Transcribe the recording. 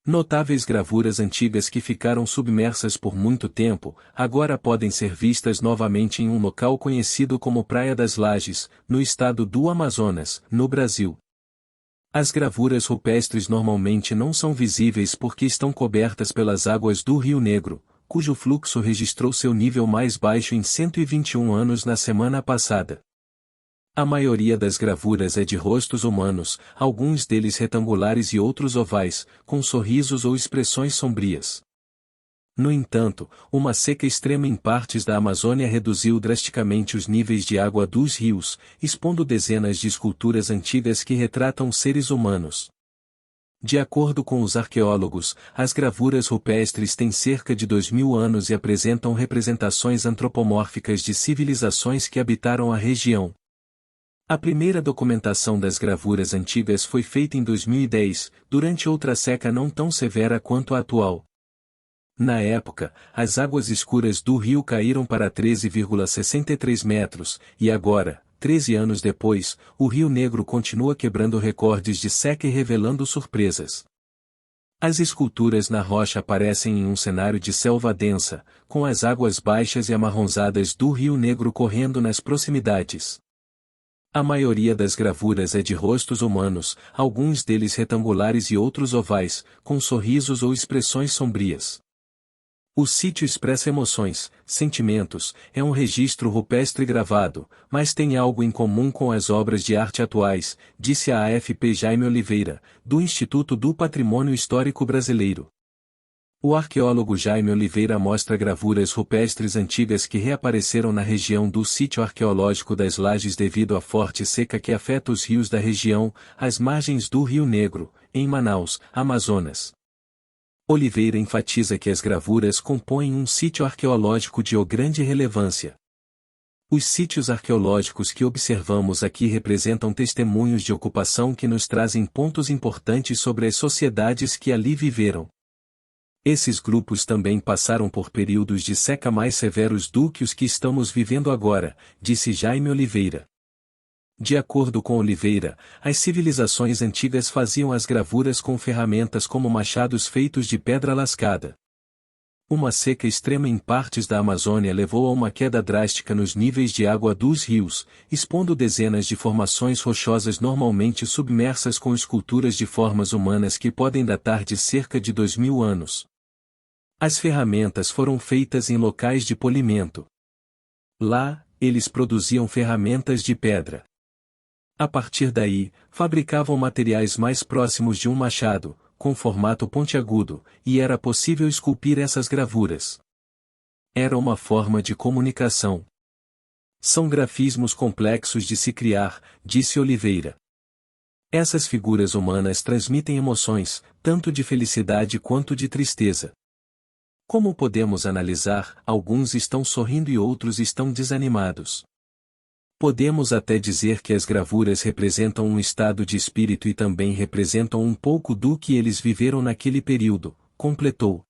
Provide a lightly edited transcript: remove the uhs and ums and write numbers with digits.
Notáveis gravuras antigas que ficaram submersas por muito tempo, agora podem ser vistas novamente em um local conhecido como Praia das Lajes, no estado do Amazonas, no Brasil. As gravuras rupestres normalmente não são visíveis porque estão cobertas pelas águas do Rio Negro, cujo fluxo registrou seu nível mais baixo em 121 anos na semana passada. A maioria das gravuras é de rostos humanos, alguns deles retangulares e outros ovais, com sorrisos ou expressões sombrias. No entanto, uma seca extrema em partes da Amazônia reduziu drasticamente os níveis de água dos rios, expondo dezenas de esculturas antigas que retratam seres humanos. De acordo com os arqueólogos, as gravuras rupestres têm cerca de 2000 anos e apresentam representações antropomórficas de civilizações que habitaram a região. A primeira documentação das gravuras antigas foi feita em 2010, durante outra seca não tão severa quanto a atual. Na época, as águas escuras do rio caíram para 13,63 metros, e agora, 13 anos depois, o Rio Negro continua quebrando recordes de seca e revelando surpresas. As esculturas na rocha aparecem em um cenário de selva densa, com as águas baixas e amarronzadas do Rio Negro correndo nas proximidades. A maioria das gravuras é de rostos humanos, alguns deles retangulares e outros ovais, com sorrisos ou expressões sombrias. O sítio expressa emoções, sentimentos, é um registro rupestre gravado, mas tem algo em comum com as obras de arte atuais, disse a AFP Jaime Oliveira, do Instituto do Patrimônio Histórico Brasileiro. O arqueólogo Jaime Oliveira mostra gravuras rupestres antigas que reapareceram na região do sítio arqueológico das Lajes devido à forte seca que afeta os rios da região, às margens do Rio Negro, em Manaus, Amazonas. Oliveira enfatiza que as gravuras compõem um sítio arqueológico de grande relevância. Os sítios arqueológicos que observamos aqui representam testemunhos de ocupação que nos trazem pontos importantes sobre as sociedades que ali viveram. Esses grupos também passaram por períodos de seca mais severos do que os que estamos vivendo agora, disse Jaime Oliveira. De acordo com Oliveira, as civilizações antigas faziam as gravuras com ferramentas como machados feitos de pedra lascada. Uma seca extrema em partes da Amazônia levou a uma queda drástica nos níveis de água dos rios, expondo dezenas de formações rochosas normalmente submersas com esculturas de formas humanas que podem datar de cerca de 2000 anos. As ferramentas foram feitas em locais de polimento. Lá, eles produziam ferramentas de pedra. A partir daí, fabricavam materiais mais próximos de um machado, com formato pontiagudo, e era possível esculpir essas gravuras. Era uma forma de comunicação. São grafismos complexos de se criar, disse Oliveira. Essas figuras humanas transmitem emoções, tanto de felicidade quanto de tristeza. Como podemos analisar, alguns estão sorrindo e outros estão desanimados. Podemos até dizer que as gravuras representam um estado de espírito e também representam um pouco do que eles viveram naquele período, completou.